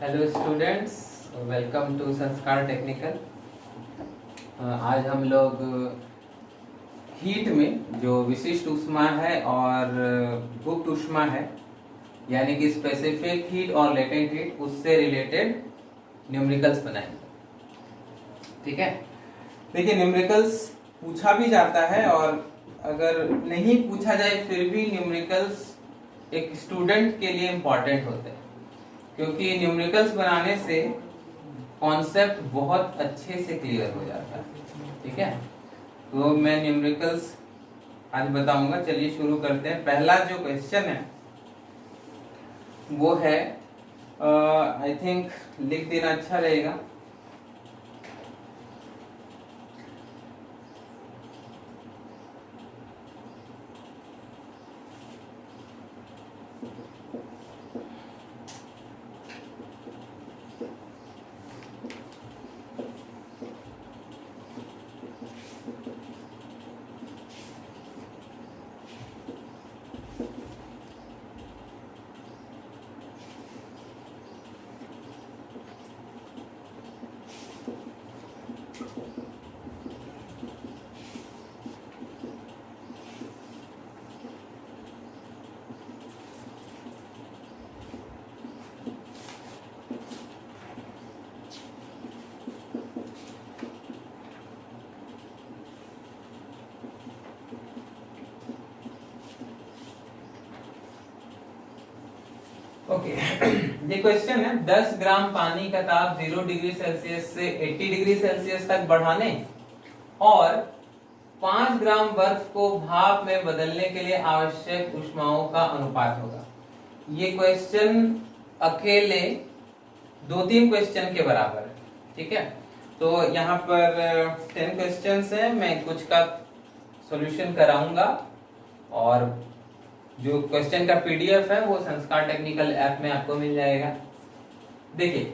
Hello students, welcome to संस्कार technical. आज हम लोग हीट में जो विशिष्ट ऊष्मा है और गुप्त ऊष्मा है, यानी कि स्पेसिफिक हीट और लेटेंट हीट, उससे रिलेटेड न्यूमेरिकल्स बनाएंगे। ठीक है, देखिए न्यूमेरिकल्स पूछा भी जाता है और अगर नहीं पूछा जाए फिर भी न्यूमेरिकल्स एक स्टूडेंट के लिए इम्पॉर्टेंट होते हैं, क्योंकि न्यूमेरिकल्स बनाने से कॉन्सेप्ट बहुत अच्छे से क्लियर हो जाता है। ठीक है, तो मैं न्यूमेरिकल्स आज बताऊंगा। चलिए शुरू करते हैं। पहला जो क्वेश्चन है वो है, आई थिंक लिख देना अच्छा रहेगा। ओके ये क्वेश्चन है, 10 ग्राम पानी का ताप 0 डिग्री सेल्सियस से 80 डिग्री सेल्सियस तक बढ़ाने और 5 ग्राम बर्फ को भाप में बदलने के लिए आवश्यक ऊष्माओं का अनुपात होगा। ये क्वेश्चन अकेले 2-3 क्वेश्चन के बराबर है। ठीक है, तो यहाँ पर 10 क्वेश्चंस हैं, मैं कुछ का सॉल्यूशन कराऊंगा और जो क्वेश्चन का पीडीएफ है वो संस्कार टेक्निकल ऐप में आपको मिल जाएगा। देखिए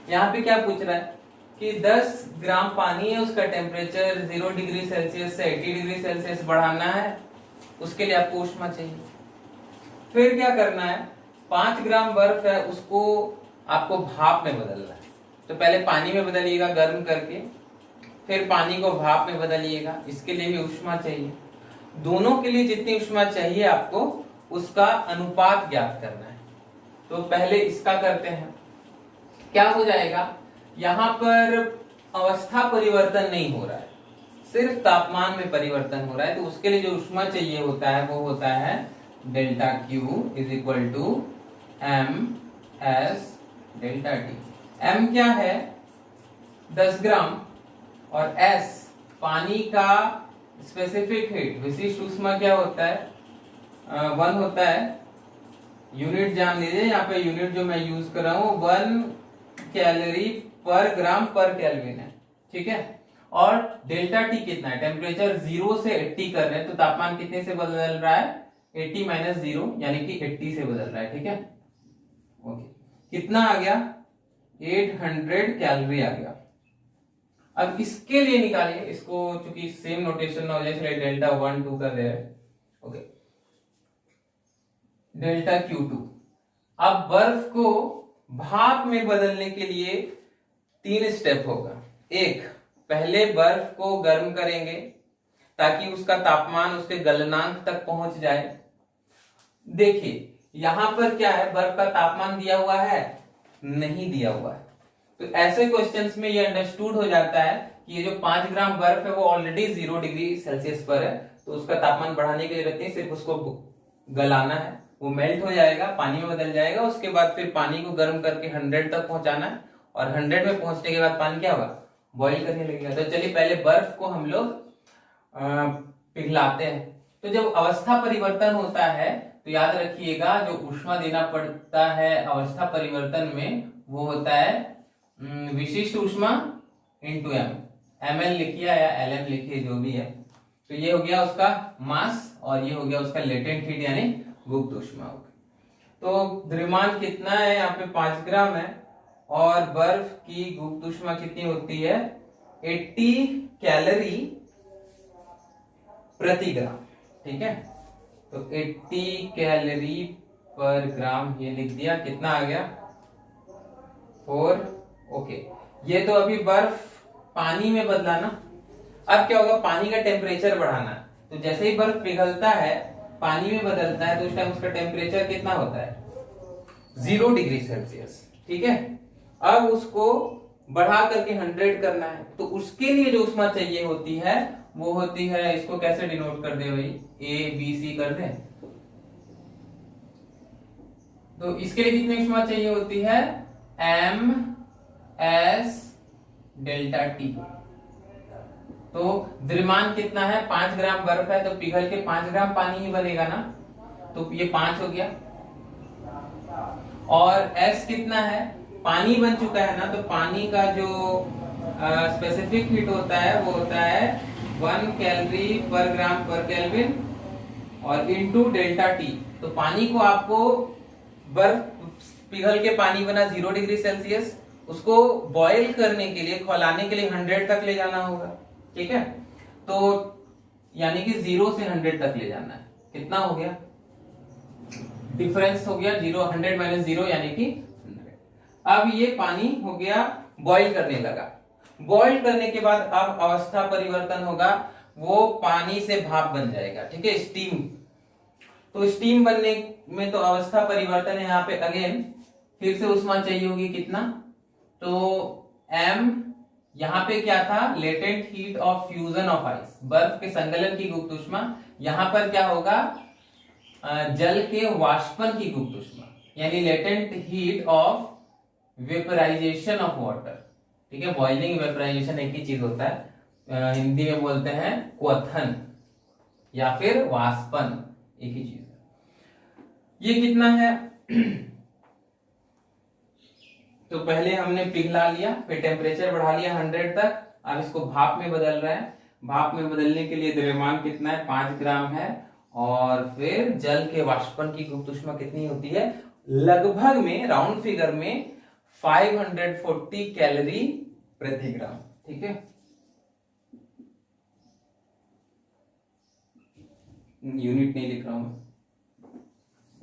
यहाँ पे क्या पूछ रहा है कि 10 ग्राम पानी है, उसका टेम्परेचर 0 डिग्री सेल्सियस से 80 डिग्री सेल्सियस बढ़ाना है, उसके लिए आपको ऊष्मा चाहिए। फिर क्या करना है, 5 ग्राम बर्फ है, उसको आपको भाप में बदलना है। तो पहले पानी में बदलिएगा गर्म करके, फिर पानी को भाप में बदलिएगा, इसके लिए भी ऊष्मा चाहिए। दोनों के लिए जितनी ऊष्मा चाहिए आपको उसका अनुपात ज्ञात करना है। तो पहले इसका करते हैं। क्या हो जाएगा, यहां पर अवस्था परिवर्तन नहीं हो रहा है, सिर्फ तापमान में परिवर्तन हो रहा है। तो उसके लिए जो ऊष्मा चाहिए होता है वो होता है delta Q is equal to M S delta T. M क्या है, 10 ग्राम, और एस पानी का स्पेसिफिक हीट, विशिष्ट ऊष्मा क्या होता है, 1 होता है। यूनिट जान लीजिए, यहाँ पे यूनिट जो मैं यूज कर रहा हूँ 1 कैलोरी पर ग्राम पर केल्विन है। ठीक है, और डेल्टा टी कितना है, टेम्परेचर 0 से 80 कर रहे हैं, तो तापमान कितने से बदल रहा है, 80 माइनस 0 यानी कि 80 से बदल रहा है। ठीक है, ओके, कितना आ गया, 800 कैलोरी आ गया। अब इसके लिए निकालिए, इसको चूंकि सेम नोटेशन ना हो जाए इसलिए डेल्टा 1 2 कर रहे हैं। Okay, delta Q2। अब बर्फ को भाप में बदलने के लिए 3 स्टेप होगा। एक, पहले बर्फ को गर्म करेंगे ताकि उसका तापमान उसके गलनांक तक पहुंच जाए। देखिए यहां पर क्या है, बर्फ का तापमान दिया हुआ है, नहीं दिया हुआ है। तो ऐसे क्वेश्चंस में ये अंडरस्टूड हो जाता है कि ये जो 5 ग्राम बर्फ है वो ऑलरेडी 0 डिग्री सेल्सियस पर है, तो उसका तापमान बढ़ाने की जरूरत नहीं, सिर्फ उसको गलाना है, वो मेल्ट हो जाएगा, पानी में बदल जाएगा। उसके बाद फिर पानी को गर्म करके 100 तक पहुंचाना है, और 100 में पहुंचने के बाद पानी क्या होगा, बॉईल करने लगेगा। तो चलिए पहले बर्फ को हम लोग पिघलाते हैं। तो जब अवस्था परिवर्तन होता है तो याद रखिएगा जो ऊष्मा देना पड़ता है अवस्था परिवर्तन में वो होता है विशिष्ट ऊष्मा इंटू एम। ml लिखिए या lm लिखिए, जो भी है। तो ये हो गया उसका मास और ये हो गया उसका लेटेंट हीट यानी गुप्त ऊष्मा। तो द्रव्यमान कितना है, यहाँ पे 5 ग्राम है, और बर्फ की गुप्त ऊष्मा कितनी होती है, 80 कैलोरी प्रति ग्राम। ठीक है, तो 80 कैलोरी पर ग्राम ये लिख दिया। कितना आ गया, 4। ओके, ये तो अभी बर्फ पानी में बदला ना। अब क्या होगा, पानी का टेम्परेचर बढ़ाना। तो जैसे ही बर्फ पिघलता है, पानी में बदलता है, तो उस टाइम उसका टेम्परेचर कितना होता है, 0 डिग्री सेल्सियस। ठीक है, अब उसको बढ़ा करके 100 करना है, तो उसके लिए जो ऊष्मा चाहिए होती है वो होती है, इसको कैसे डिनोट कर दे भाई, ABC कर दे। तो इसके लिए कितनी ऊष्मा चाहिए होती है, MS डेल्टा T। तो द्रव्यमान कितना है, 5 ग्राम बर्फ है, तो पिघल के 5 ग्राम पानी ही बनेगा ना, तो ये 5 हो गया। और S कितना है, पानी बन चुका है ना, तो पानी का जो स्पेसिफिक हीट होता है वो होता है 1 कैलोरी पर ग्राम पर केल्विन और इनटू डेल्टा T। तो पानी को आपको, बर्फ पिघल के पानी बना 0 डिग्री सेल्सियस, उसको बॉयल करने के लिए, खौलाने के लिए 100 तक ले जाना होगा। ठीक है, तो यानी कि 0 से 100 तक ले जाना है। कितना हो गया, डिफरेंस हो गया 100 माइनस 0 यानी कि 100। अब ये पानी हो गया, बॉईल करने लगा। बॉईल करने के बाद अब अवस्था परिवर्तन होगा, वो पानी से भाप बन जाएगा। ठीक है, स्टीम। तो स्टीम बनने में तो अवस्था परिवर्तन है, यहाँ पे अगेन फिर से ऊष्मा चाहिए होगी कितना, तो M, यहाँ पे क्या था, latent heat of fusion of ice, बर्फ के संगलन की गुप्त ऊष्मा। यहाँ पर क्या होगा, जल के वाष्पन की गुप्त ऊष्मा, यानी latent heat of vaporization of water. ठीक है, बॉइलिंग वेपराइजेशन एक ही चीज होता है, हिंदी में बोलते हैं क्वथन या फिर वाष्पन, एक ही चीज है। ये कितना है तो पहले हमने पिघला लिया, फिर टेम्परेचर बढ़ा लिया 100 तक, अब इसको भाप में बदल रहे हैं। भाप में बदलने के लिए द्रव्यमान कितना है, 5 ग्राम है, और फिर जल के वाष्पन की गुप्त ऊष्मा कितनी होती है, लगभग में, राउंड फिगर में 540 कैलोरी प्रति ग्राम। ठीक है, यूनिट नहीं लिख रहा हूं मैं।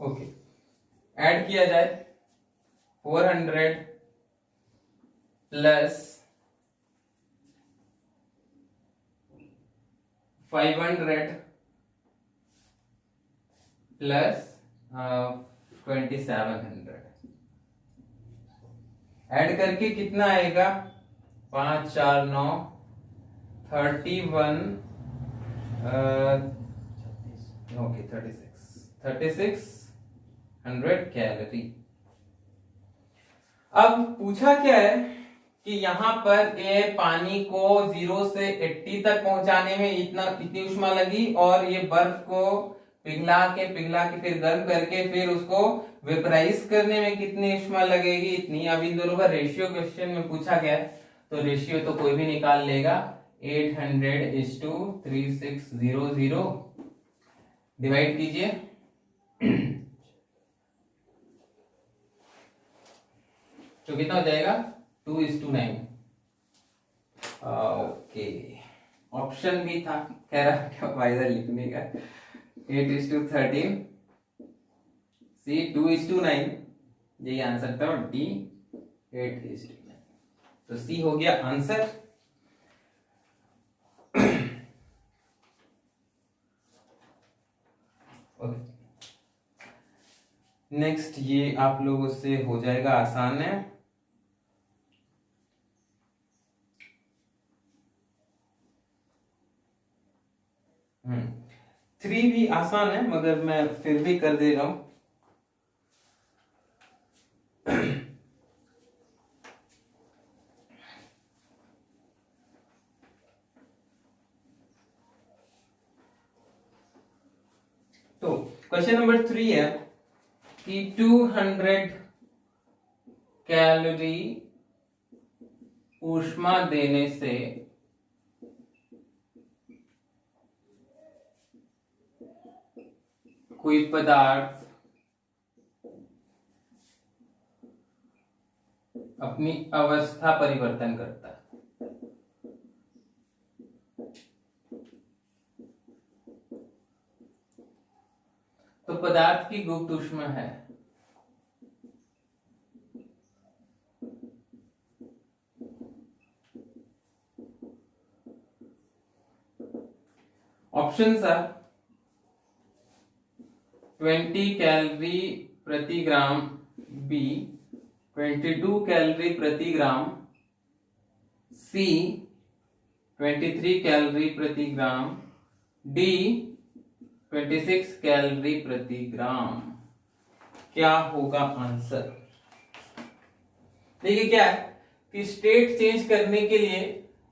ओके, ऐड किया जाए 400 प्लस 500 प्लस 2700, ऐड करके कितना आएगा, 5 4 9 31, ओके 3600 कैलोरी। अब पूछा क्या है कि यहाँ पर ये पानी को 0 से 80 तक पहुंचाने में इतनी ऊष्मा लगी, और ये बर्फ को पिघला के फिर गर्म करके फिर उसको वेपराइज करने में कितनी ऊष्मा लगेगी, इतनी। अब इन दोनों का रेशियो क्वेश्चन में पूछा गया है, तो रेशियो तो कोई भी निकाल लेगा, 800:3600, डिवाइड कीजिए तो कितना हो जाएगा, 2:9। ओके, ऑप्शन भी था, कह रहा क्या फायदा लिखने का, 8:13, सी 2:9, यही आंसर था, और डी 8:9। तो सी हो गया आंसर। नेक्स्ट ये आप लोगों से हो जाएगा आसान है। थ्री भी आसान है, मगर मैं फिर भी कर दे रहा हूं। तो क्वेश्चन नंबर 3 है कि 200 कैलोरी ऊष्मा देने से कोई पदार्थ अपनी अवस्था परिवर्तन करता है। तो पदार्थ की गुप्त ऊष्मा है ऑप्शंस आर 20 कैलोरी प्रति ग्राम, बी 22 कैलोरी प्रति ग्राम, सी 23 कैलोरी प्रति ग्राम, डी 26 कैलोरी प्रति ग्राम। क्या होगा आंसर? देखिए क्या है कि स्टेट चेंज करने के लिए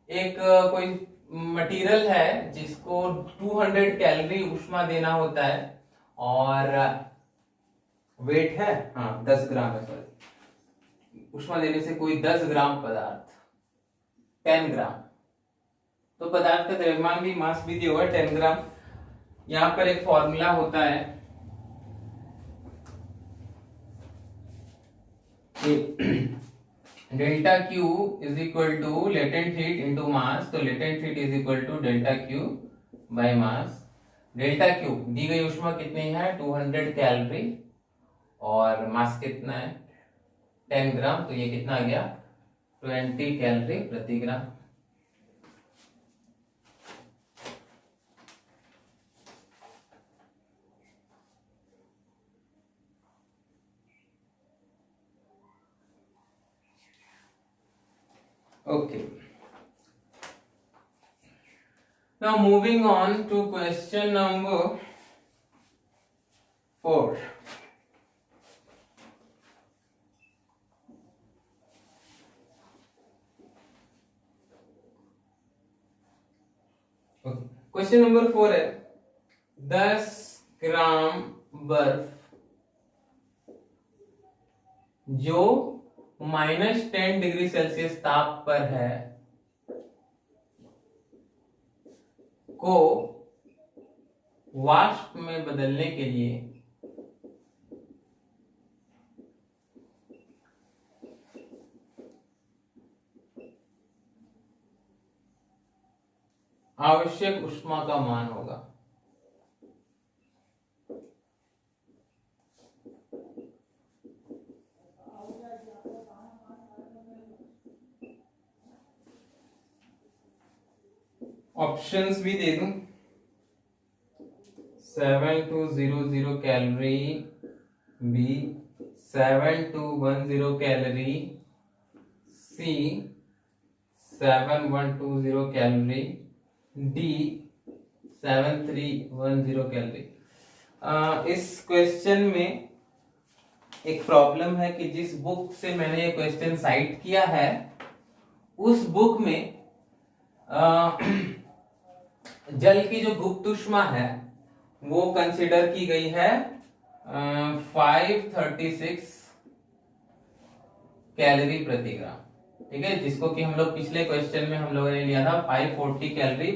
एक कोई मटेरियल है जिसको 200 कैलोरी ऊष्मा देना होता है और वेट है 10 ग्राम है, सॉरी, ऊष्मा देने से कोई 10 ग्राम पदार्थ 10 ग्राम, तो पदार्थ का द्रव्यमान भी मास भी दिया हुआ है 10 ग्राम। यहां पर एक फॉर्मूला होता है delta Q is equal to latent heat into mass, तो latent heat is equal to delta Q by mass. Delta Q दी गई ऊष्मा कितनी है 200 कैलोरी और मास कितना है 10 ग्राम, तो ये कितना आ गया 20 कैलोरी प्रति ग्राम। Okay. Now moving on to question number 4. Okay. Question number 4 है 10 ग्राम बर्फ जो -10 डिग्री सेल्सियस ताप पर है को वाष्प में बदलने के लिए आवश्यक ऊष्मा का मान होगा। ऑप्शंस भी दे दूं 7200 कैलोरी, बी 7210 कैलोरी, सी 7120 कैलोरी, डी 7310 कैलोरी। इस क्वेश्चन में एक प्रॉब्लम है कि जिस बुक से मैंने ये क्वेश्चन साइट किया है उस बुक में जल की जो गुप्त ऊष्मा है वो कंसिडर की गई है 536 कैलोरी प्रति ग्राम, ठीक है, जिसको कि हम लोग पिछले क्वेश्चन में हम लोगों ने लिया था 540 कैलोरी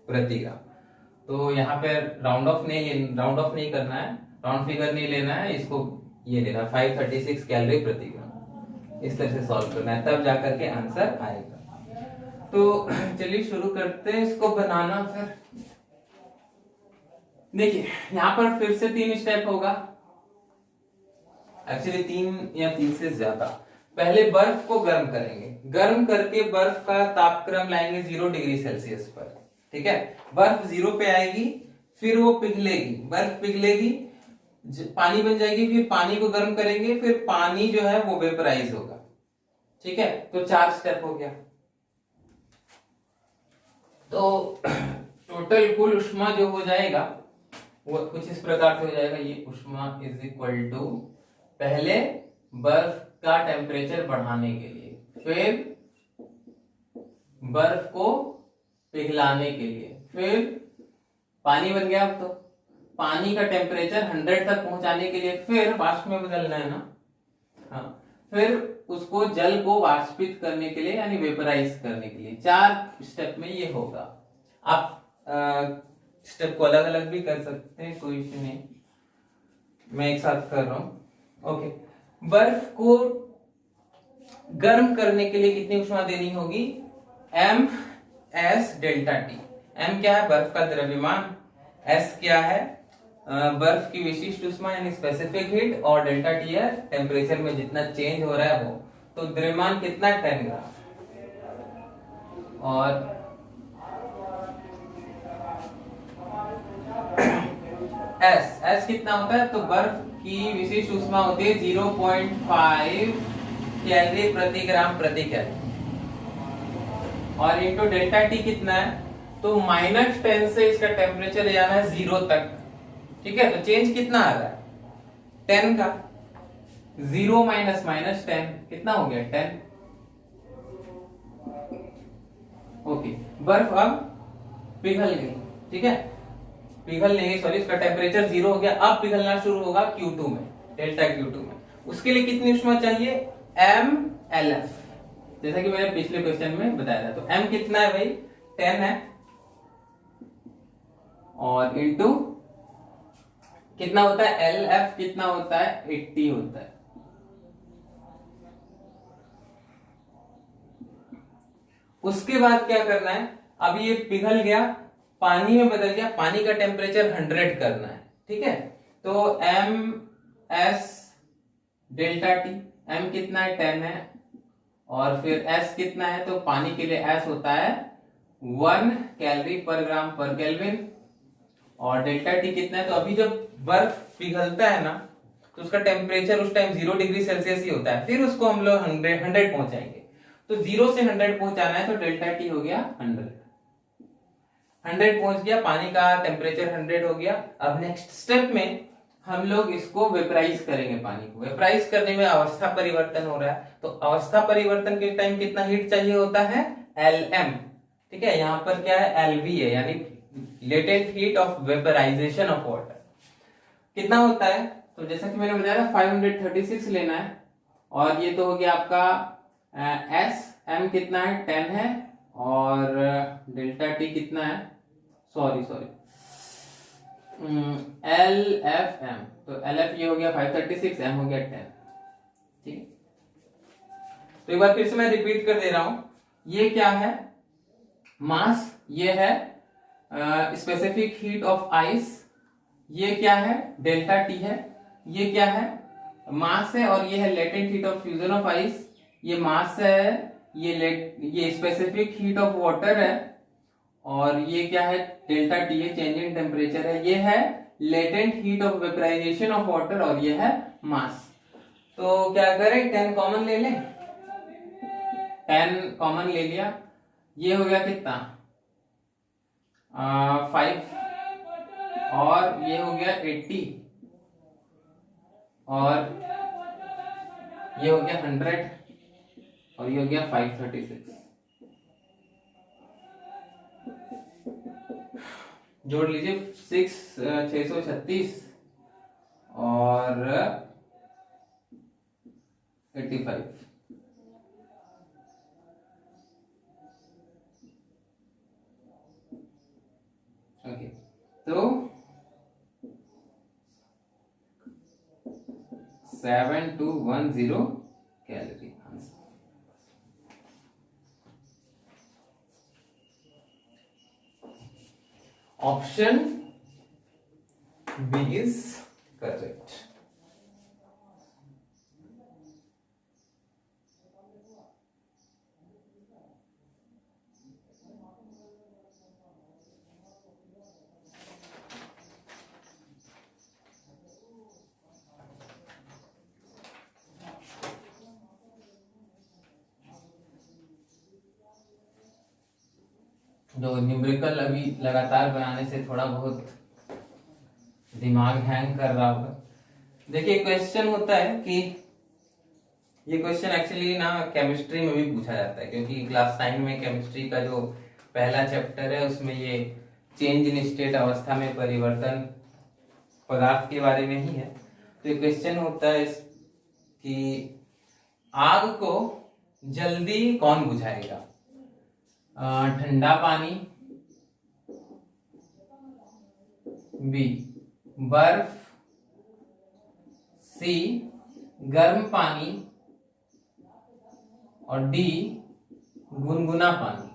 प्रति ग्राम। तो यहाँ पे राउंड ऑफ नहीं करना है, राउंड फिगर नहीं लेना है, इसको ये लेना 536 कैलोरी प्रति ग्राम, इस तरह से सॉल्व करना है, तब जाकर के आंसर आएगा। तो चलिए शुरू करते हैं इसको बनाना। फिर देखिए यहां पर फिर से 3 स्टेप होगा, एक्चुअली 3 या 3 से ज्यादा। पहले बर्फ को गर्म करेंगे, गर्म करके बर्फ का तापक्रम लाएंगे 0 डिग्री सेल्सियस पर, ठीक है। बर्फ 0 पे आएगी, फिर वो पिघलेगी, बर्फ पिघलेगी, पानी बन जाएगी, फिर पानी को गर्म करेंगे, फिर पानी जो है वो वेपराइज होगा, ठीक है। तो 4 स्टेप हो गया। तो टोटल कुल ऊष्मा जो हो जाएगा वो कुछ इस प्रकार से हो जाएगा, ये ऊष्मा इज इक्वल टू पहले बर्फ का टेम्परेचर बढ़ाने के लिए, फिर बर्फ को पिघलाने के लिए, फिर पानी बन गया, अब तो पानी का टेम्परेचर 100 तक पहुंचाने के लिए, फिर वाष्प में बदलना है ना, हाँ, फिर उसको जल को वाष्पित करने के लिए यानी वेपराइज करने के लिए। 4 स्टेप में ये होगा। आप स्टेप को अलग अलग भी कर सकते हैं, कोई इश्यू नहीं, मैं एक साथ कर रहा हूं। ओके, बर्फ को गर्म करने के लिए कितनी ऊष्मा देनी होगी, M S delta T. M क्या है, बर्फ का द्रव्यमान, एस क्या है, बर्फ की विशिष्ट ऊष्मा यानी स्पेसिफिक हीट, और डेल्टा टी है टेम्परेचर में जितना चेंज हो रहा है वो। तो द्रव्यमान कितना है 10 ग्राम, और एस कितना होता है, तो बर्फ की विशिष्ट ऊष्मा होती है 0.5 कैलोरी प्रति ग्राम प्रति कैलोरी, और इंटू डेल्टा टी कितना है, तो -10 से इसका टेम्परेचर ले जाना है 0 तक। ठीक है, तो चेंज कितना आ रहा है 10 का, 0 माइनस माइनस 10 कितना हो गया 10। ओके, बर्फ अब पिघल गई। ठीक है, पिघल नहीं, सॉरी, इसका टेम्परेचर 0 हो गया, अब पिघलना शुरू होगा Q2 में, डेल्टा Q2 में। उसके लिए कितनी ऊष्मा चाहिए, mLF, जैसा कि मैंने पिछले क्वेश्चन में बताया था। तो m कितना है भाई 10 है, और इनटू कितना होता है LF कितना होता है 80 होता है। उसके बाद क्या करना है, अब ये पिघल गया, पानी में बदल गया, पानी का टेम्परेचर 100 करना है। ठीक है, तो MS डेल्टा टी, m कितना है 10 है, और फिर S कितना है, तो पानी के लिए S होता है 1 कैलोरी पर ग्राम पर केल्विन, और डेल्टा टी कितना है, तो अभी जब बर्फ पिघलता है ना, तो उसका टेम्परेचर उस टाइम 0 डिग्री सेल्सियस ही होता है, फिर उसको हम लोग 100 पहुंचाएंगे। तो 0 से 100 पहुंचाना है, तो डेल्टा टी हो गया 100 पहुंच गया, पानी का टेम्परेचर 100 हो गया। अब नेक्स्ट स्टेप में हम लोग इसको वेपराइज करेंगे, पानी को वेपराइज करने में अवस्था परिवर्तन हो रहा है, तो अवस्था परिवर्तन के टाइम कितना हीट चाहिए होता है Lm। ठीक है, यहाँ पर क्या है LV है, यानी latent heat of vaporization of water कितना होता है, तो जैसा कि मैंने बताया 536 लेना है, और ये तो हो गया आपका S, m कितना है 10 है, और डेल्टा टी कितना है, सॉरी LFM, तो LF ये हो गया 536, m हो गया 10। ठीक है, तो एक बार फिर से मैं रिपीट कर दे रहा हूं, ये क्या है मास, ये है स्पेसिफिक हीट ऑफ आइस, ये क्या है डेल्टा टी है, ये क्या है मास है, और ये है latent heat of fusion of ice, ये मास है, ये स्पेसिफिक हीट ऑफ वाटर है, और ये क्या है डेल्टा टी है, चेंज इन टेम्परेचर है, ये है latent heat of vaporization of water, और ये है मास। तो क्या करें 10 कॉमन ले लें, 10 कॉमन ले लिया, ये हो गया कितना 5, और ये हो गया 80, और ये हो गया 100, और ये हो गया 536। जोड़ लीजिए 636 और 85। ओके, तो 7210 calorie answer. Option B is correct. जो न्यूमेरिकल अभी लगातार बनाने से थोड़ा बहुत दिमाग हैंग कर रहा होगा। देखिए क्वेश्चन होता है कि ये क्वेश्चन एक्चुअली ना केमिस्ट्री में भी पूछा जाता है, क्योंकि क्लास 9 में केमिस्ट्री का जो पहला चैप्टर है उसमें ये चेंज इन स्टेट अवस्था में परिवर्तन पदार्थ के बारे में ही है। तो ये क्वेश्चन होता है कि आग को जल्दी कौन बुझाएगा, ठंडा पानी, बी बर्फ, सी गर्म पानी, और डी गुनगुना पानी।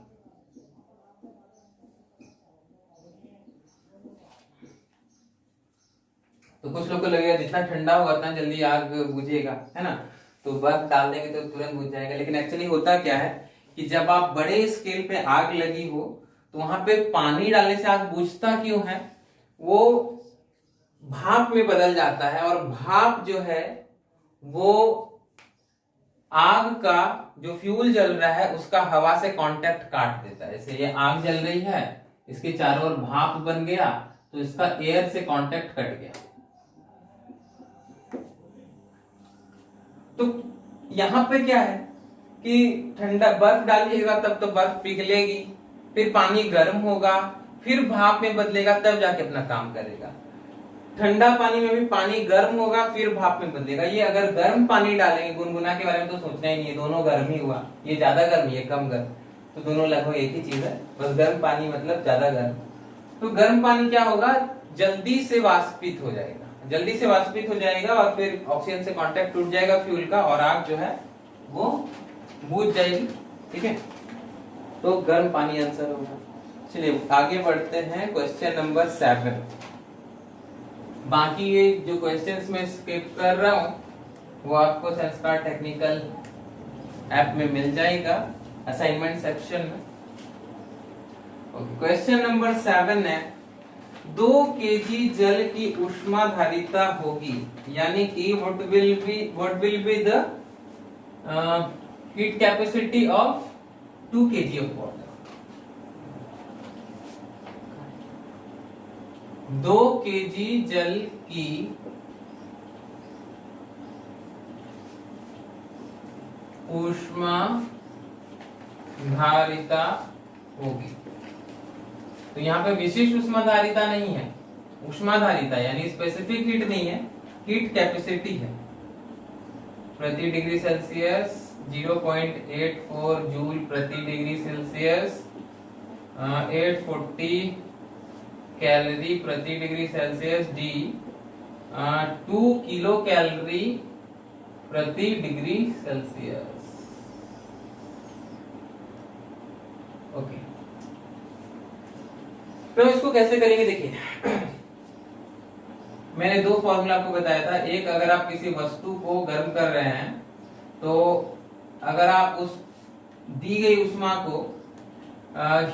तो कुछ लोग को लगेगा जितना ठंडा होगा उतना जल्दी आग बुझेगा, है ना, तो बर्फ डाल देंगे तो तुरंत बुझ जाएगा। लेकिन एक्चुअली होता क्या है कि जब आप बड़े स्केल पे आग लगी हो तो वहां पे पानी डालने से आग बुझता क्यों है, वो भाप में बदल जाता है, और भाप जो है वो आग का जो फ्यूल जल रहा है उसका हवा से कांटेक्ट काट देता है। जैसे ये आग जल रही है, इसके चारों ओर भाप बन गया, तो इसका एयर से कांटेक्ट कट गया। तो यहां पे क्या है कि ठंडा बर्फ डालिएगा तब तो बर्फ पिघलेगी, फिर पानी गर्म होगा, फिर भाप में बदलेगा, तब जाके अपना काम करेगा। ठंडा पानी में भी पानी गर्म होगा, फिर भाप में बदलेगा। ये अगर गर्म पानी डालेंगे, गुनगुना के बारे में तो सोचना ही नहीं है, दोनों गर्म ही हुआ। ये ज्यादा गर्म, ये कम गर्म, तो दोनों लगभग एक ही चीज है, बस गर्म पानी मतलब ज्यादा गर्म। तो गर्म पानी क्या होगा, जल्दी से वाष्पित हो जाएगा, जल्दी से वाष्पित हो जाएगा, और फिर ऑक्सीजन से कांटेक्ट टूट जाएगा फ्यूल का, और आग जो है वो बुझ जाएगी। ठीक है, तो गर्म पानी आंसर होगा। चलिए आगे बढ़ते हैं, क्वेश्चन नंबर 7। बाकी ये जो क्वेश्चंस मैं स्किप कर रहा हूं वो आपको संस्कार टेक्निकल ऐप में मिल जाएगा असाइनमेंट सेक्शन में। क्वेश्चन नंबर 7 है, 2 केजी जल की ऊष्माधारिता होगी, यानी कि what will be the heat capacity of 2 KG of water. 2 KG जल की ऊष्माधारिता होगी। तो यहाँ पे विशिष्ट ऊष्माधारिता नहीं है, ऊष्माधारिता यानी स्पेसिफिक हीट नहीं है, हीट कैपेसिटी है। प्रति डिग्री सेल्सियस 0.84 जूल प्रति डिग्री सेल्सियस, 840 कैलोरी प्रति degree Celsius, D 2 kilo calorie प्रति डिग्री सेल्सियस। ओके, तो इसको कैसे करेंगे, देखिए मैंने 2 फॉर्मूला आपको बताया था। एक, अगर आप किसी वस्तु को गर्म कर रहे हैं, तो अगर आप उस दी गई ऊष्मा को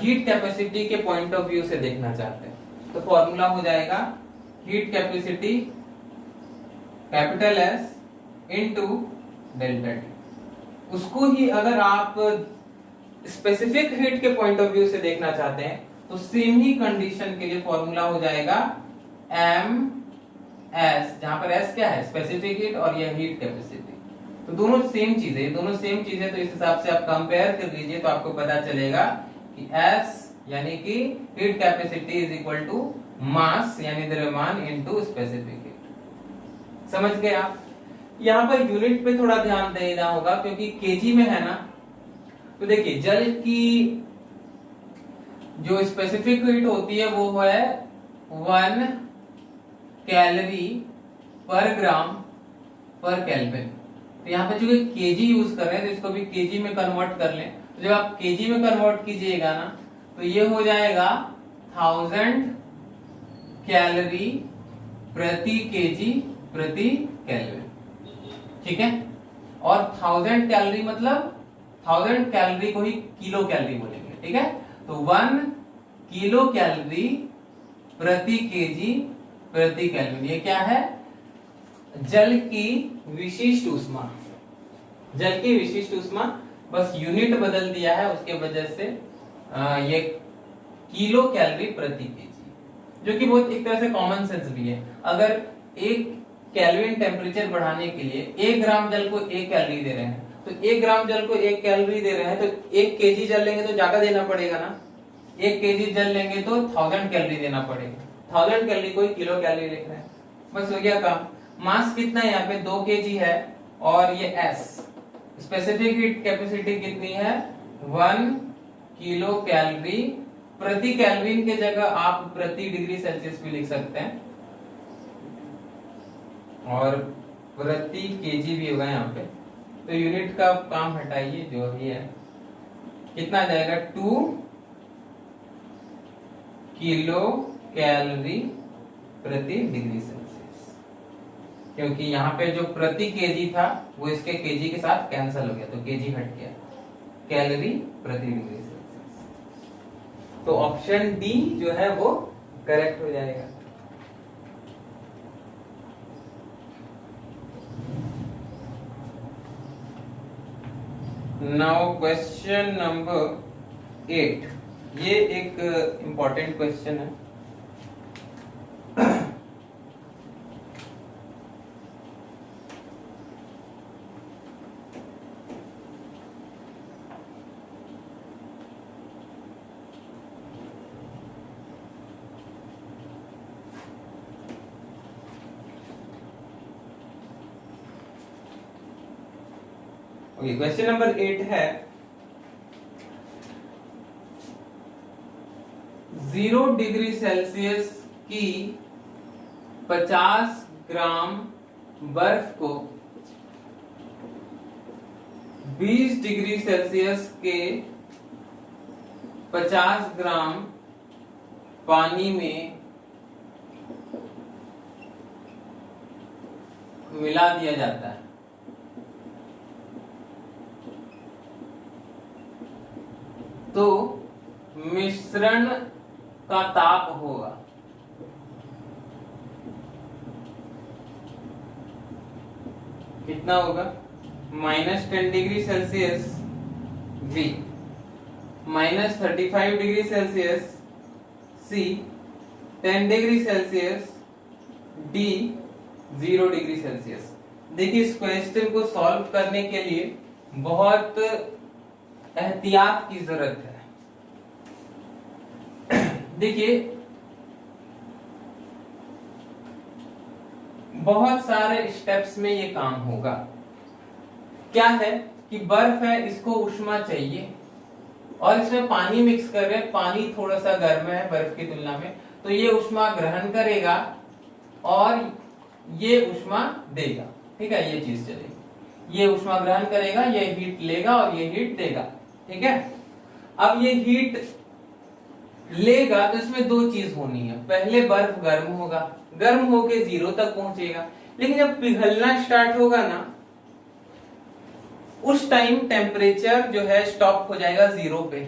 हीट कैपेसिटी के पॉइंट ऑफ व्यू से देखना चाहते हैं, तो फॉर्मूला हो जाएगा heat capacity capital S into delta T. उसको ही अगर आप स्पेसिफिक हीट के पॉइंट ऑफ व्यू से देखना चाहते हैं, तो सेम ही कंडीशन के लिए फॉर्मूला हो जाएगा एम एस, जहां पर एस क्या है, स्पेसिफिक हीट, और यह हीट कैपेसिटी। तो दोनों सेम चीज है, दोनों सेम चीज है, तो इस हिसाब से आप कंपेयर कर लीजिए, तो आपको पता चलेगा कि एस यानी कि heat capacity is equal to mass यानी द्रव्यमान इनटू स्पेसिफिक हीट। समझ गए आप? यहाँ पर यूनिट पे थोड़ा ध्यान देना होगा, क्योंकि केजी में है ना। तो देखिए, जल की जो स्पेसिफिक हीट होती है वो है 1 कैलोरी पर ग्राम पर केल्विन। तो यहाँ पे जो केजी यूज कर रहे हैं, तो इसको भी केजी में कन्वर्ट कर लें। तो जब आप केजी में कन्वर्ट कीजिएगा ना, तो ये हो जाएगा 1000 कैलोरी प्रति केजी प्रति केल्विन। ठीक है, और 1000 कैलोरी मतलब 1000 कैलोरी को ही किलो कैलोरी बोलेंगे। ठीक है, तो 1 किलो कैलोरी प्रति केजी प्रति केल्विन। ये क्या है, जल की विशिष्ट ऊष्मा। जल की विशिष्ट ऊष्मा, बस यूनिट बदल दिया है, उसके वजह से ये किलो कैलोरी प्रति केजी, जो कि बहुत एक तरह से कॉमन सेंस भी है। अगर 1 केल्विन टेम्परेचर बढ़ाने के लिए 1 ग्राम जल को 1 कैलोरी दे रहे हैं, तो 1 ग्राम जल को 1 कैलोरी दे रहे हैं, तो 1 केजी जल लेंगे तो ज्यादा देना पड़ेगा ना। 1 केजी जल लेंगे तो 1000 कैलोरी देना पड़ेगा। 1000 कैलोरी को किलो कैलोरी लिख रहे हैं, बस हो गया काम। मास कितना है यहाँ पे, 2 केजी है, और ये एस स्पेसिफिक हीट कैपेसिटी कितनी है, 1 किलो कैलोरी प्रति केल्विन के जगह आप प्रति डिग्री सेल्सियस भी लिख सकते हैं, और प्रति केजी भी होगा यहाँ पे। तो यूनिट का काम हटाइए, जो भी है कितना आ जाएगा, 2 किलो कैलोरी प्रति डिग्री सेल्सियस। क्योंकि यहाँ पे जो प्रति केजी था वो इसके केजी के साथ कैंसिल हो गया, तो केजी हट गया, कैलोरी प्रति डिग्री सेल्सियस। तो ऑप्शन डी जो है वो करेक्ट हो जाएगा। नाउ क्वेश्चन नंबर 8, ये एक इंपॉर्टेंट क्वेश्चन है। क्वेश्चन नंबर 8 है 0 डिग्री सेल्सियस की 50 ग्राम बर्फ को 20 डिग्री सेल्सियस के 50 ग्राम पानी में मिला दिया जाता है। तो मिश्रण का ताप होगा कितना होगा? -10 degree Celsius V, -35 degree Celsius C, 10 degree Celsius D, 0 degree Celsius. देखिए, इस क्वेश्चन को सॉल्व करने के लिए बहुत एहतियात की जरूरत है। देखिए, बहुत सारे स्टेप्स में ये काम होगा। क्या है कि बर्फ है, इसको उष्मा चाहिए और इसमें पानी मिक्स कर रहे हैं। पानी थोड़ा सा गर्म है बर्फ की तुलना में, तो ये उष्मा ग्रहण करेगा और ये उष्मा देगा। ठीक है, ये चीज चलेगी। ये उष्मा ग्रहण करेगा, ये हीट लेगा और ये हीट देगा। ठीक है, अब ये हीट लेगा तो इसमें दो चीज होनी है। पहले बर्फ गर्म होगा, गर्म होके 0 तक पहुंचेगा, लेकिन जब पिघलना स्टार्ट होगा ना, उस टाइम टेम्परेचर जो है स्टॉप हो जाएगा 0 पे।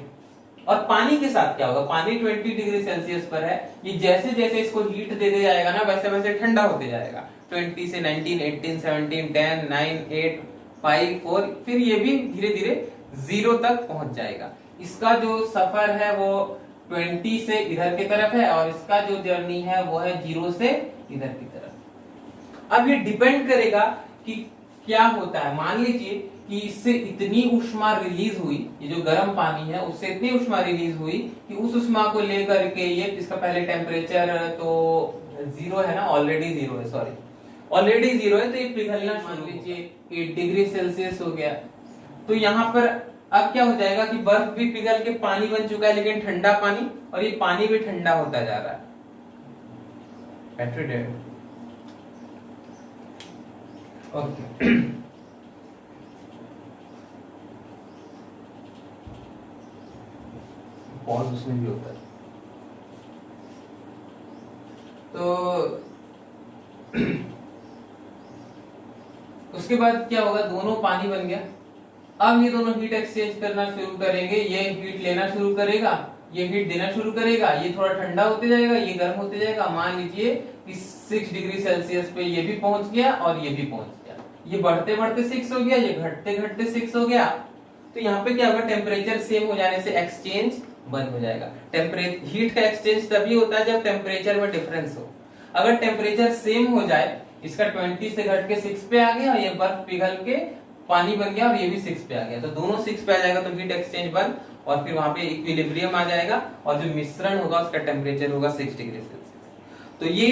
और पानी के साथ क्या होगा? पानी 20 डिग्री सेल्सियस पर है, ये जैसे जैसे इसको हीट देते जाएगा ना, वैसे वैसे ठंडा होते जाएगा। 20 से 19, 18, 17, 10, 9, 8, 5, 4, फिर ये भी धीरे धीरे 0 तक पहुंच जाएगा। इसका जो सफर है वो 20 से इधर की तरफ है और इसका जो जर्नी है वो है 0 से इधर की तरफ। अब ये डिपेंड करेगा कि क्या होता है। मान लीजिए कि इससे इतनी उष्मा रिलीज हुई, ये जो गर्म पानी है उससे इतनी उष्मा रिलीज हुई कि उस उष्मा को लेकर के ये, इसका पहले टेम्परेचर तो 0 है ना, ऑलरेडी 0 है, सॉरी ऑलरेडी 0 है, तो ये पिघलना, मान लीजिए 8 डिग्री सेल्सियस हो गया। तो यहाँ पर अब क्या हो जाएगा कि बर्फ भी पिघल के पानी बन चुका है, लेकिन ठंडा पानी, और ये पानी भी ठंडा होता जा रहा है। Battery dead. ओके, पॉज उसमें भी होता है। तो उसके बाद क्या होगा? दोनों पानी बन गया। अब ये दोनों हीट एक्सचेंज करना शुरू करेंगे। ये हीट लेना शुरू करेगा, ये हीट देना शुरू करेगा, ये थोड़ा ठंडा होते जाएगा, ये गर्म होते जाएगा। मान लीजिए कि 6 डिग्री सेल्सियस पे ये भी पहुंच गया और ये भी पहुंच गया। ये बढ़ते बढ़ते 6 हो गया, ये घटते घटते 6 हो गया। तो यहाँ पे क्या होगा? टेम्परेचर सेम हो जाने से एक्सचेंज बंद हो जाएगा। टेम्परेचर, हीट का एक्सचेंज तभी होता है जब टेम्परेचर में डिफरेंस हो। अगर टेम्परेचर सेम हो जाए, इसका 20 से घट के 6 पे आ गया, ये बर्फ पिघल के पानी बन गया और ये भी 6 पे आ गया, तो दोनों 6 पे आ जाएगा, तो हीट एक्सचेंज बंद और फिर वहां पे इक्विलिब्रियम आ जाएगा और जो मिश्रण होगा उसका टेम्परेचर होगा 6 डिग्री सेल्सियस। तो ये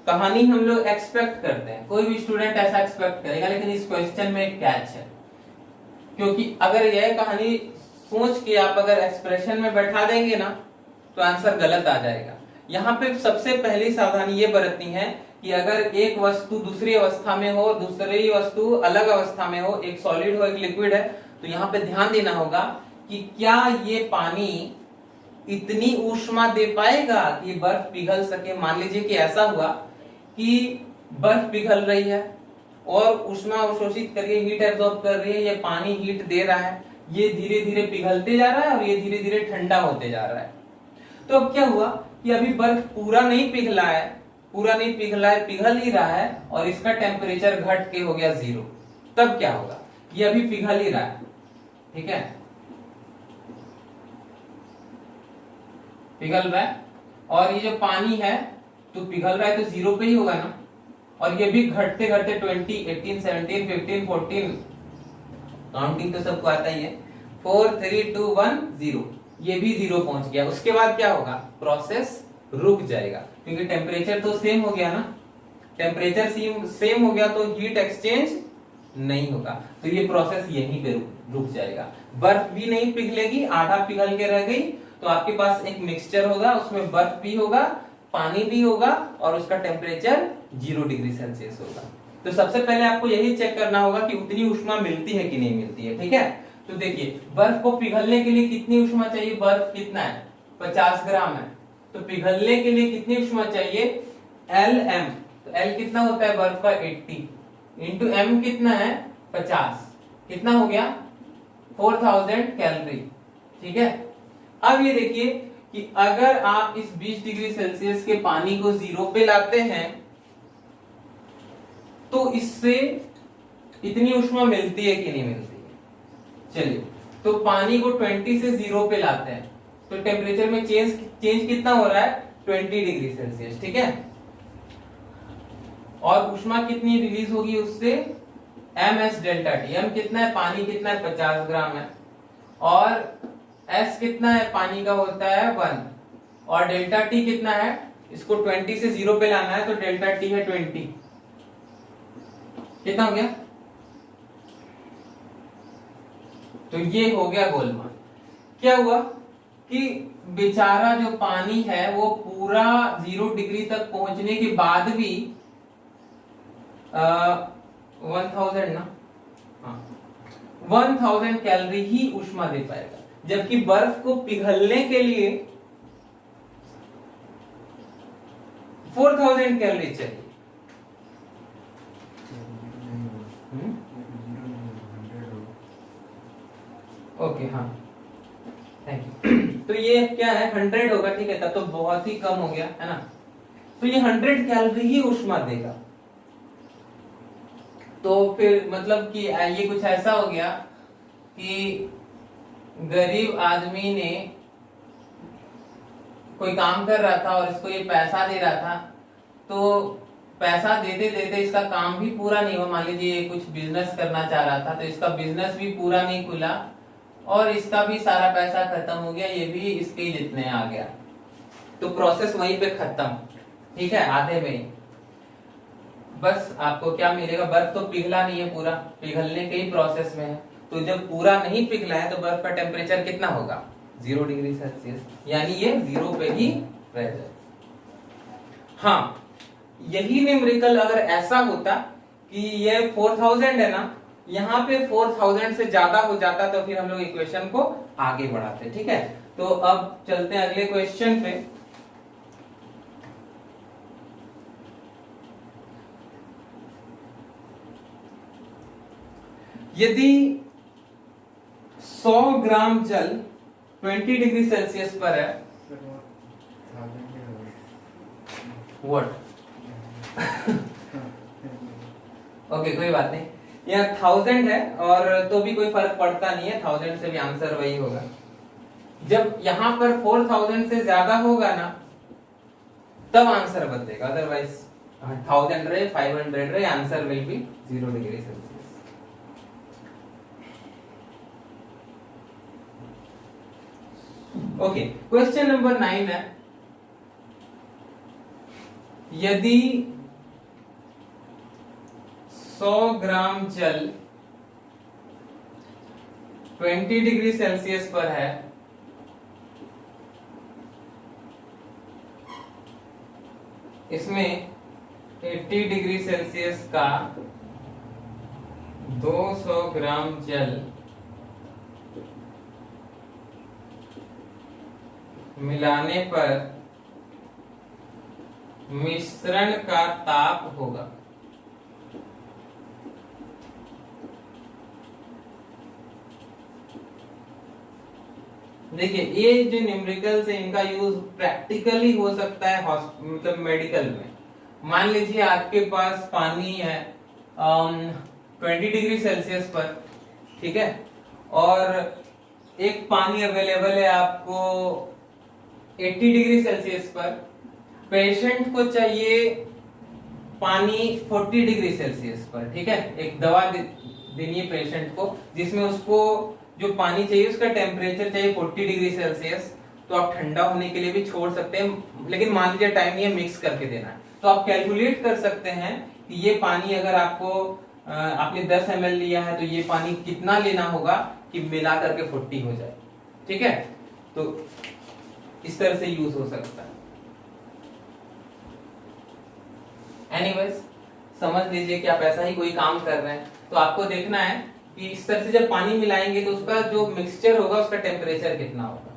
कहानी हम लोग एक्सपेक्ट करते हैं, कोई भी स्टूडेंट ऐसा एक्सपेक्ट करेगा, लेकिन इस क्वेश्चन में एक कैच है। क्योंकि अगर यह कहानी सोच के आप अगर एक्सप्रेशन में बैठा देंगे ना, तो आंसर गलत आ जाएगा। यहाँ पे सबसे पहली सावधानी ये बरतनी है कि अगर एक वस्तु दूसरी अवस्था में हो, दूसरी वस्तु अलग अवस्था में हो, एक सॉलिड हो एक लिक्विड है, तो यहाँ पे ध्यान देना होगा कि क्या ये पानी इतनी ऊष्मा दे पाएगा कि ये बर्फ पिघल सके। मान लीजिए कि ऐसा हुआ कि बर्फ पिघल रही है और ऊष्मा अवशोषित करके हीट एब्जॉर्ब कर रही है, ये पानी हीट दे रहा है, ये धीरे धीरे पिघलते जा रहा है और ये धीरे धीरे ठंडा होते जा रहा है। तो अब क्या हुआ कि अभी बर्फ पूरा नहीं पिघला है, पूरा नहीं पिघला है, पिघल ही रहा है और इसका टेम्परेचर घट के हो गया 0। तब क्या होगा? ये अभी पिघल ही रहा है, ठीक है, पिघल रहा है। और ये जो पानी है तो पिघल रहा है तो 0 पे ही होगा ना, और ये भी घटते घटते 20, 18, 17, 15, 14, काउंटिंग तो सबको आता ही है, 4, 3, 2, 1, 0, ये भी 0 पहुंच गया। उसके बाद क्या होगा, प्रोसेस रुक जाएगा, क्योंकि टेम्परेचर तो सेम हो गया ना, टेम्परेचर सेम हो गया तो हीट एक्सचेंज नहीं होगा, तो ये प्रोसेस यहीं पे रुक जाएगा। बर्फ भी नहीं पिघलेगी, आधा पिघल के रह गई, तो आपके पास एक मिक्सचर होगा, उसमें बर्फ भी होगा, पानी भी होगा, और उसका टेम्परेचर 0 डिग्री सेल्सियस होगा। तो सबसे पहले आपको यही चेक करना होगा कि उतनी ऊष्मा मिलती है कि नहीं मिलती है, ठीक है। तो देखिए, बर्फ को पिघलने के लिए कितनी ऊष्मा चाहिए, बर्फ कितना है, 50 ग्राम है, तो पिघलने के लिए कितनी ऊष्मा चाहिए, Lm, तो L कितना होता है बर्फ का, 80, इंटू M कितना है, 50, कितना हो गया, 4000 कैलोरी, ठीक है। अब ये देखिए कि अगर आप इस 20 डिग्री सेल्सियस के पानी को 0 पे लाते हैं तो इससे इतनी ऊष्मा मिलती है कि नहीं मिलती है। चलिए, तो पानी को 20 से 0 पे लाते हैं तो टेम्परेचर में चेंज कितना हो रहा है, 20 डिग्री सेल्सियस, ठीक है। और ऊष्मा कितनी रिलीज होगी उससे, ms डेल्टा टी। m कितना है, पानी कितना है, 50 ग्राम है, और s कितना है, पानी का होता है 1, और डेल्टा टी कितना है, इसको 20 से 0 पे लाना है तो डेल्टा टी है 20, कितना हो गया, तो ये हो गया गोलमाल। क्या हुआ कि बेचारा जो पानी है वो पूरा 0 डिग्री तक पहुंचने के बाद भी 1000 ना, हाँ, 1000 कैलोरी ही ऊष्मा दे पाएगा, जबकि बर्फ को पिघलने के लिए 4000 कैलोरी चाहिए। ओके, हाँ, थैंक यू। तो ये क्या है, 100 होगा, ठीक है, तब तो बहुत ही कम हो गया है ना, तो ये 100 कैलोरी ही ऊष्मा देगा। तो फिर मतलब कि ये कुछ ऐसा हो गया कि गरीब आदमी ने कोई काम कर रहा था और इसको ये पैसा दे रहा था, तो पैसा देते देते इसका काम भी पूरा नहीं हुआ। मान लीजिए ये कुछ बिजनेस करना चाह रहा था तो इसका बिजनेस भी पूरा नहीं खुला और इसका भी सारा पैसा खत्म हो गया, ये भी इसके जितने आ गया, तो प्रोसेस वहीं पे खत्म, ठीक है, आधे में ही। बस आपको क्या मिलेगा, बर्फ तो पिघला नहीं है, पूरा पिघलने के ही प्रोसेस में है, तो जब पूरा नहीं पिघला है तो बर्फ का टेम्परेचर कितना होगा, 0 डिग्री सेल्सियस, यानी ये 0 पे ही रह जाए। हाँ, यही न्यूमेरिकल अगर ऐसा होता कि ये 4000 है ना, यहाँ पे 4000 से ज्यादा हो जाता तो फिर हम लोग इक्वेशन को आगे बढ़ाते, ठीक है। तो अब चलते हैं अगले क्वेश्चन पे। यदि 100 ग्राम जल 20 डिग्री सेल्सियस पर है, व्हाट ओके, कोई बात नहीं, यहाँ 1000 है और तो भी कोई फर्क पड़ता नहीं है, 1000 से भी आंसर वही होगा। जब यहाँ पर 4000 से ज्यादा होगा ना तब आंसर बदलेगा, अदरवाइज 1000 रहे, 500 रहे, answer will be 0 degree Celsius. Okay, question number 9 है, यदि 100 ग्राम जल 20 डिग्री सेल्सियस पर है, इसमें 80 डिग्री सेल्सियस का 200 ग्राम जल मिलाने पर मिश्रण का ताप होगा। देखिए, ये जो न्यूमेरिकल्स है इनका यूज प्रैक्टिकली हो सकता है मतलब मेडिकल में। मान लीजिए आपके पास पानी है 20 डिग्री सेल्सियस पर, ठीक है, और एक पानी अवेलेबल है आपको 80 डिग्री सेल्सियस पर, पेशेंट को चाहिए पानी 40 डिग्री सेल्सियस पर, ठीक है। एक दवा देनी है पेशेंट को जिसमें उसको जो पानी चाहिए उसका टेम्परेचर चाहिए 40 डिग्री सेल्सियस। तो आप ठंडा होने के लिए भी छोड़ सकते हैं, लेकिन मान लीजिए टाइम नहीं है, मिक्स करके देना है, तो आप कैलकुलेट कर सकते हैं कि ये पानी अगर आपको आपने 10 ml लिया है तो ये पानी कितना लेना होगा कि मिला करके 40 हो जाए, ठीक है। तो इस तरह से यूज हो सकता है। एनीवेज समझ लीजिए कि आप ऐसा ही कोई काम कर रहे हैं तो आपको देखना है कि इस तरह से जब पानी मिलाएंगे तो उसका जो मिक्सचर होगा उसका टेम्परेचर कितना होगा।